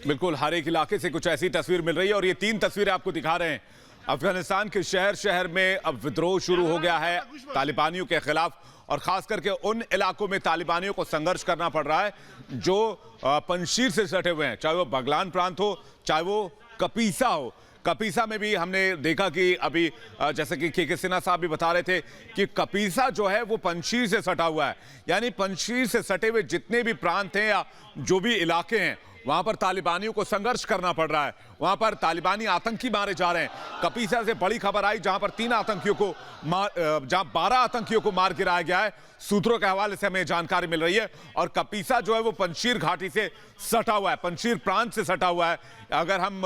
बिल्कुल, हर एक इलाके से कुछ ऐसी तस्वीर मिल रही है और ये 3 तस्वीरें आपको दिखा रहे हैं। अफगानिस्तान के शहर शहर में अब विद्रोह शुरू हो गया है तालिबानियों के खिलाफ, और खास करके उन इलाकों में तालिबानियों को संघर्ष करना पड़ रहा है जो पंजशीर से सटे हुए हैं, चाहे वो बागलान प्रांत हो, चाहे वो कपीसा हो। कपीसा में भी हमने देखा कि अभी जैसे कि के सिन्हा साहब भी बता रहे थे कि कपीसा जो है वो पंजशीर से सटा हुआ है, यानी पंजशीर से सटे हुए जितने भी प्रांत हैं या जो भी इलाके हैं वहां पर तालिबानियों को संघर्ष करना पड़ रहा है, वहां पर तालिबानी आतंकी मारे जा रहे हैं। कपीसा से बड़ी खबर आई जहां पर 12 आतंकियों को मार गिराया गया है। सूत्रों के हवाले से हमें जानकारी मिल रही है। और कपीसा जो है वो पंजशीर घाटी से सटा हुआ है, पंजशीर प्रांत से सटा हुआ है। अगर हम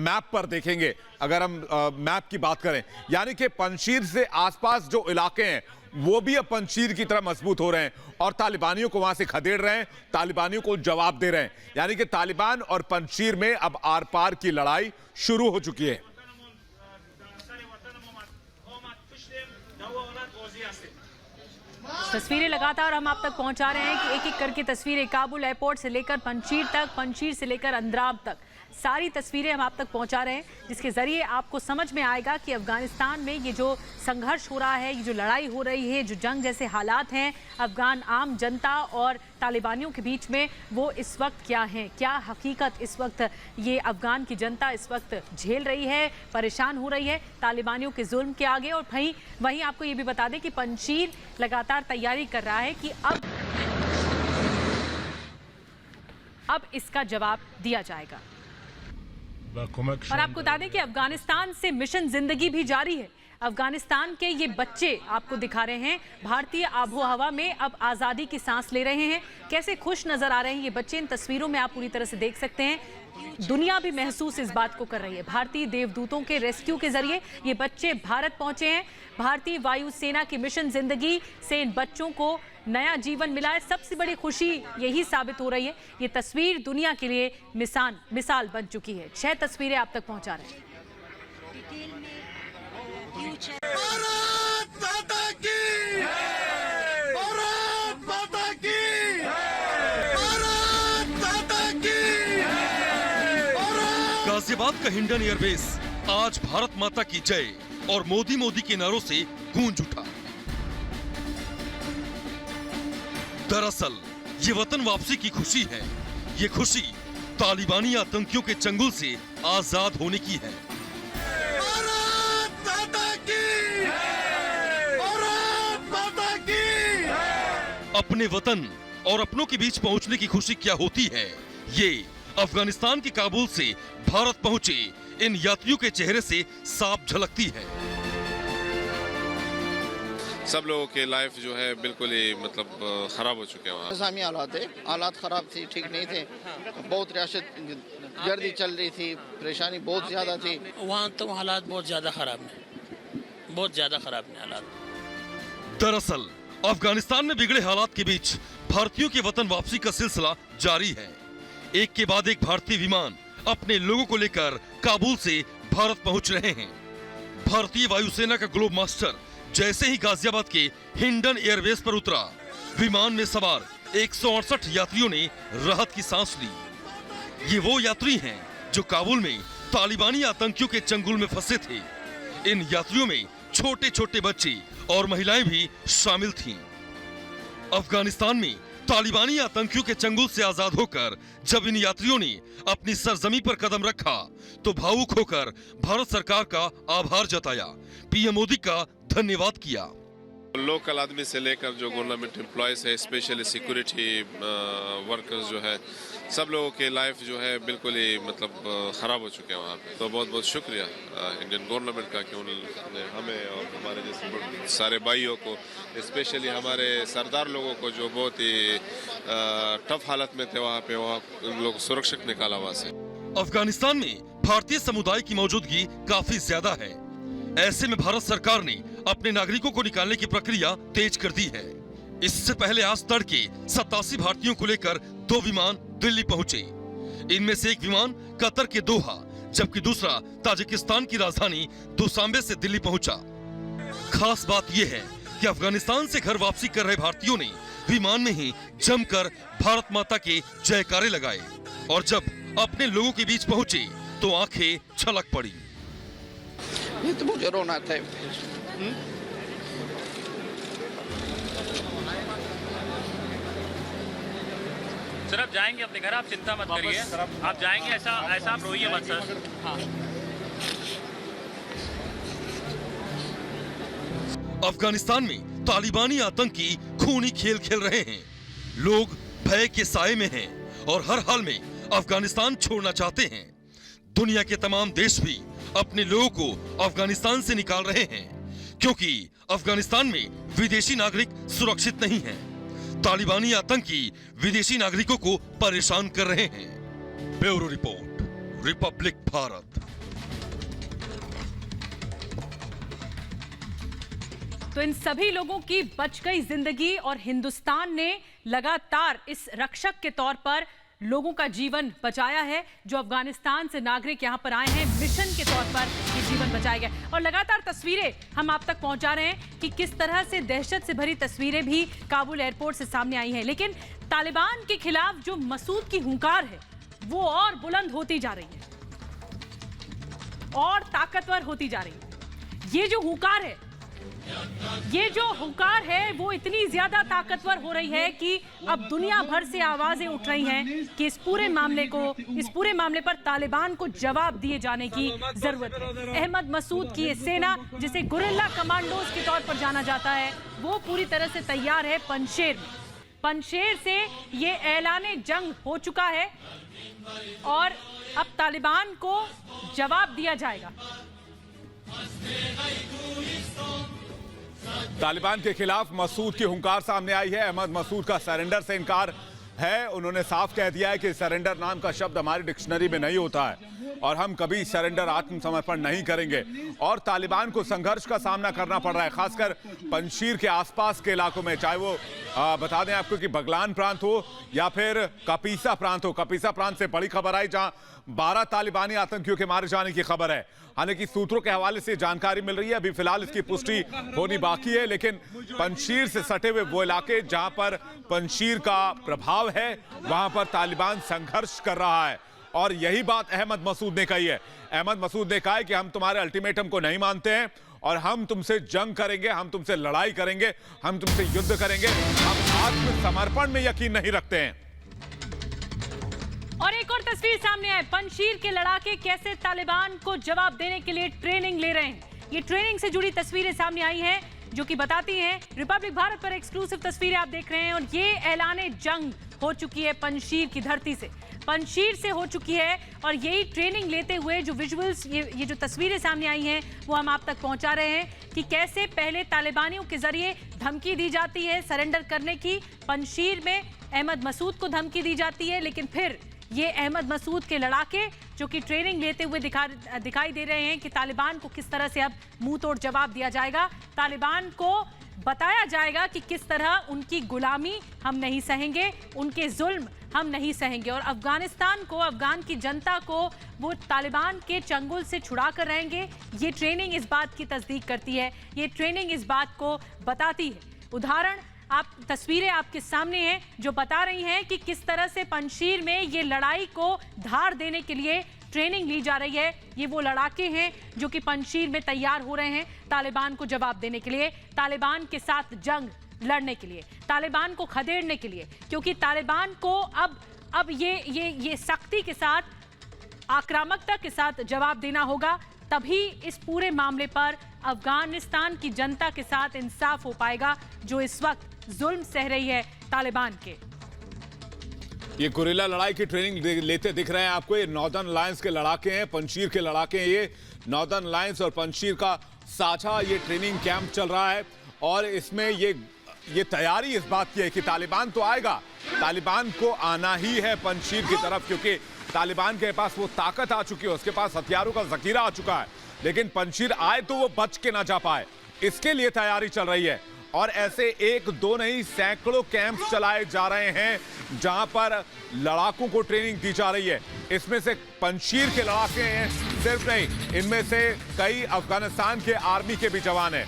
मैप पर देखेंगे, अगर हम मैप की बात करें, यानी कि पंजशीर से आसपास जो इलाके हैं वो भी अब पंजशीर की तरह मजबूत हो रहे हैं और तालिबानियों को वहां से खदेड़ रहे हैं, तालिबानियों को जवाब दे रहे हैं। यानी कि तालिबान और पंजशीर में अब आर पार की लड़ाई शुरू हो चुकी है। तस्वीरें लगातार हम आप तक पहुंचा रहे हैं कि एक एक करके तस्वीरें काबुल एयरपोर्ट से लेकर पंजशीर तक, पंजशीर से लेकर अंद्राब तक सारी तस्वीरें हम आप तक पहुंचा रहे हैं, जिसके जरिए आपको समझ में आएगा कि अफगानिस्तान में ये जो संघर्ष हो रहा है, ये जो लड़ाई हो रही है, जो जंग जैसे हालात हैं अफगान आम जनता और तालिबानियों के बीच में, वो इस वक्त क्या हैं, क्या हकीकत इस वक्त ये अफगान की जनता इस वक्त झेल रही है, परेशान हो रही है तालिबानियों के जुल्म के आगे। और वहीं आपको ये भी बता दें कि पंजशीर लगातार तैयारी कर रहा है कि अब इसका जवाब दिया जाएगा। और आपको बता दें कि अफगानिस्तान से मिशन जिंदगी भी जारी है। अफगानिस्तान के ये बच्चे आपको दिखा रहे हैं भारतीय आबो हवा में अब आज़ादी की सांस ले रहे हैं। कैसे खुश नजर आ रहे हैं ये बच्चे, इन तस्वीरों में आप पूरी तरह से देख सकते हैं। दुनिया भी महसूस इस बात को कर रही है। भारतीय देवदूतों के रेस्क्यू के जरिए ये बच्चे भारत पहुंचे हैं। भारतीय वायुसेना की मिशन जिंदगी से इन बच्चों को नया जीवन मिला है। सबसे बड़ी खुशी यही साबित हो रही है। ये तस्वीर दुनिया के लिए मिसाल बन चुकी है। 6 तस्वीरें आप तक पहुंचा रहे हैं। भारत माता की, भारत माता की, भारत माता की, गाजियाबाद का हिंडन एयरबेस आज भारत माता की जय और मोदी मोदी के नारों से गूंज उठा। दरअसल ये वतन वापसी की खुशी है। ये खुशी तालिबानी आतंकियों के चंगुल से आजाद होने की है। भारत माता की, भारत माता की। अपने वतन और अपनों के बीच पहुंचने की खुशी क्या होती है, ये अफगानिस्तान के काबुल से भारत पहुंचे इन यात्रियों के चेहरे से साफ झलकती है। सब लोगों के लाइफ जो है बिल्कुल ही मतलब खराब हो चुके हैं। वहाँ निज़ामी हालात है, हालात खराब थी, ठीक नहीं थे। बहुत रियासत गर्दी चल रही थी, परेशानी बहुत ज्यादा थी। वहाँ तो हालात बहुत ज्यादा खराब हैं, बहुत ज्यादा खराब हैं हालात। दरअसल अफगानिस्तान में बिगड़े हालात के बीच भारतीयों के वतन वापसी का सिलसिला जारी है। एक के बाद एक भारतीय विमान अपने लोगों को लेकर काबुल से भारत पहुंच रहे हैं। भारतीय वायुसेना का ग्लोब मास्टर जैसे ही गाजियाबाद के हिंडन एयरबेस पर उतरा, विमान में सवार 168 यात्रियों ने राहत की सांस ली। ये वो यात्री हैं जो काबुल में तालिबानी आतंकियों के चंगुल में फंसे थे। इन यात्रियों में छोटे छोटे बच्चे और महिलाएं भी शामिल थीं। अफगानिस्तान में तालिबानी आतंकियों के चंगुल से आजाद होकर जब इन यात्रियों ने अपनी सरजमी पर कदम रखा तो भावुक होकर भारत सरकार का आभार जताया, पीएम मोदी का धन्यवाद किया। लोकल आदमी से लेकर जो गवर्नमेंट एम्प्लॉयज है, स्पेशली सिक्योरिटी वर्कर्स जो है, सब लोगों के लाइफ जो है बिल्कुल ही मतलब खराब हो चुके हैं वहाँ पे। तो बहुत बहुत शुक्रिया इंडियन गवर्नमेंट का कि उन्होंने हमें और हमारे जैसे सारे भाइयों को, स्पेशली हमारे सरदार लोगों को जो बहुत ही टफ हालत में थे वहाँ पे, वहाँ उन लोग सुरक्षित निकाला वहाँ से। अफगानिस्तान में भारतीय समुदाय की मौजूदगी काफी ज्यादा है। ऐसे में भारत सरकार ने अपने नागरिकों को निकालने की प्रक्रिया तेज कर दी है। इससे पहले आज तड़के 87 भारतीयों को लेकर 2 विमान दिल्ली पहुंचे। इनमें से एक विमान कतर के दोहा, जबकि दूसरा ताजिकिस्तान की राजधानी दुशांबे से दिल्ली पहुंचा। खास बात यह है कि अफगानिस्तान से घर वापसी कर रहे भारतीयों ने विमान में ही जमकर भारत माता के जयकारे लगाए और जब अपने लोगों के बीच पहुंचे तो आंखें छलक पड़ी। ये तो मुझे रोना था। सर आप जाएंगे अपने घर, आप चिंता मत करिए, आप जाएंगे, ऐसा आप रोइए मत सर। हाँ अफगानिस्तान में तालिबानी आतंकी खूनी खेल खेल रहे हैं। लोग भय के साए में हैं और हर हाल में अफगानिस्तान छोड़ना चाहते हैं। दुनिया के तमाम देश भी अपने लोगों को अफगानिस्तान से निकाल रहे हैं क्योंकि अफगानिस्तान में विदेशी नागरिक सुरक्षित नहीं हैं। तालिबानी आतंकी विदेशी नागरिकों को परेशान कर रहे हैं। Bureau report, Republic Bharat. तो इन सभी लोगों की बच गई जिंदगी और हिंदुस्तान ने लगातार इस रक्षक के तौर पर लोगों का जीवन बचाया है। जो अफगानिस्तान से नागरिक यहां पर आए हैं, मिशन के तौर पर ये जीवन बचाया गया। और लगातार तस्वीरें हम आप तक पहुंचा रहे हैं कि किस तरह से दहशत से भरी तस्वीरें भी काबुल एयरपोर्ट से सामने आई हैं। लेकिन तालिबान के खिलाफ जो मसूद की हुंकार है वो और बुलंद होती जा रही है और ताकतवर होती जा रही है। ये जो हुंकार है वो इतनी ज्यादा ताकतवर हो रही है कि अब दुनिया भर से आवाजें उठ रही हैं कि इस पूरे मामले पर तालिबान को जवाब दिए जाने की जरूरत है। अहमद मसूद की ये सेना, जिसे गुरिल्ला कमांडोज के तौर पर जाना जाता है, वो पूरी तरह से तैयार है पंजशेर में। पंजशेर से ये ऐलाने जंग हो चुका है और अब तालिबान को जवाब दिया जाएगा। तालिबान के खिलाफ मसूद की हुंकार सामने आई है। अहमद मसूद का सरेंडर से इनकार है। उन्होंने साफ कह दिया है कि सरेंडर नाम का शब्द हमारी डिक्शनरी में नहीं होता है और हम कभी सरेंडर, आत्मसमर्पण नहीं करेंगे। और तालिबान को संघर्ष का सामना करना पड़ रहा है, खासकर पंजशीर के आसपास के इलाकों में, चाहे वो बता दें आपको कि बगलान प्रांत हो या फिर कपीसा प्रांत हो। कपीसा प्रांत से बड़ी खबर आई जहां 12 तालिबानी आतंकियों के मारे जाने की खबर है। हालांकि सूत्रों के हवाले से जानकारी मिल रही है, अभी फिलहाल इसकी पुष्टि होनी बाकी है। लेकिन पंजशीर से सटे हुए वो इलाके जहां पर पंजशीर का प्रभाव है, वहां पर तालिबान संघर्ष कर रहा है। और यही बात अहमद मसूद ने कही है। अहमद मसूद ने कहा है कि हम तुम्हारे अल्टीमेटम को नहीं मानते हैं और हम तुमसे जंग करेंगे, हम तुमसे लड़ाई करेंगे, हम तुमसे युद्ध करेंगे। हम आत्मसमर्पण में यकीन नहीं रखते हैं। और एक और तस्वीर सामने आए, पंजशीर के लड़ाके कैसे तालिबान को जवाब देने के लिए ट्रेनिंग ले रहे हैं। ये ट्रेनिंग से जुड़ी तस्वीरें सामने आई हैं जो कि बताती हैं, रिपब्लिक भारत पर एक्सक्लूसिव तस्वीरें आप देख रहे हैं। और ये ऐलाने जंग हो चुकी है पंजशीर की धरती से, पंजशीर से हो चुकी है। और यही ट्रेनिंग लेते हुए जो विजुअल्स, ये जो तस्वीरें सामने आई हैं वो हम आप तक पहुंचा रहे हैं कि कैसे पहले तालिबानियों के जरिए धमकी दी जाती है सरेंडर करने की। पंजशीर में अहमद मसूद को धमकी दी जाती है, लेकिन फिर ये अहमद मसूद के लड़ाके जो कि ट्रेनिंग लेते हुए दिखाई दे रहे हैं कि तालिबान को किस तरह से अब मुंह तोड़ जवाब दिया जाएगा। तालिबान को बताया जाएगा कि किस तरह उनकी गुलामी हम नहीं सहेंगे, उनके जुल्म हम नहीं सहेंगे। और अफगानिस्तान को, अफगान की जनता को वो तालिबान के चंगुल से छुड़ा कर रहेंगे। ये ट्रेनिंग इस बात की तस्दीक करती है, ये ट्रेनिंग इस बात को बताती है। उदाहरण, आप तस्वीरें आपके सामने हैं जो बता रही हैं कि किस तरह से पंजशीर में ये लड़ाई को धार देने के लिए ट्रेनिंग ली जा रही है। ये वो लड़ाके हैं जो कि पंजशीर में तैयार हो रहे हैं तालिबान को जवाब देने के लिए, तालिबान के साथ जंग लड़ने के लिए, तालिबान को खदेड़ने के लिए। क्योंकि तालिबान को अब ये सख्ती के साथ, आक्रामकता के साथ जवाब देना होगा, तभी इस पूरे मामले पर अफगानिस्तान की जनता के साथ इंसाफ हो पाएगा जो इस वक्त जुल्म सह रही है तालिबान के। ये गुरिल्ला लड़ाई की ट्रेनिंग लेते दिख रहे हैं आपको। ये नॉर्दर्न अलायंस के लड़ाके हैं, पंजशीर के लड़ाके हैं। ये नॉर्दर्न अलायंस और पंजशीर का साझा ये ट्रेनिंग कैंप चल रहा है और इसमें ये तैयारी इस बात की है कि तालिबान तो आएगा, तालिबान को आना ही है पंजशीर की तरफ, क्योंकि तालिबान के पास वो ताकत आ चुकी है, उसके पास हथियारों का जखीरा आ चुका है। लेकिन पंजशीर आए तो वो बच के ना जा पाए, इसके लिए तैयारी चल रही है। और ऐसे एक दो नहीं, सैकड़ों कैंप चलाए जा रहे हैं जहां पर लड़ाकों को ट्रेनिंग दी जा रही है। इसमें से पंजशीर के लड़ाके हैं सिर्फ नहीं, इनमें से कई अफगानिस्तान के आर्मी के भी जवान हैं।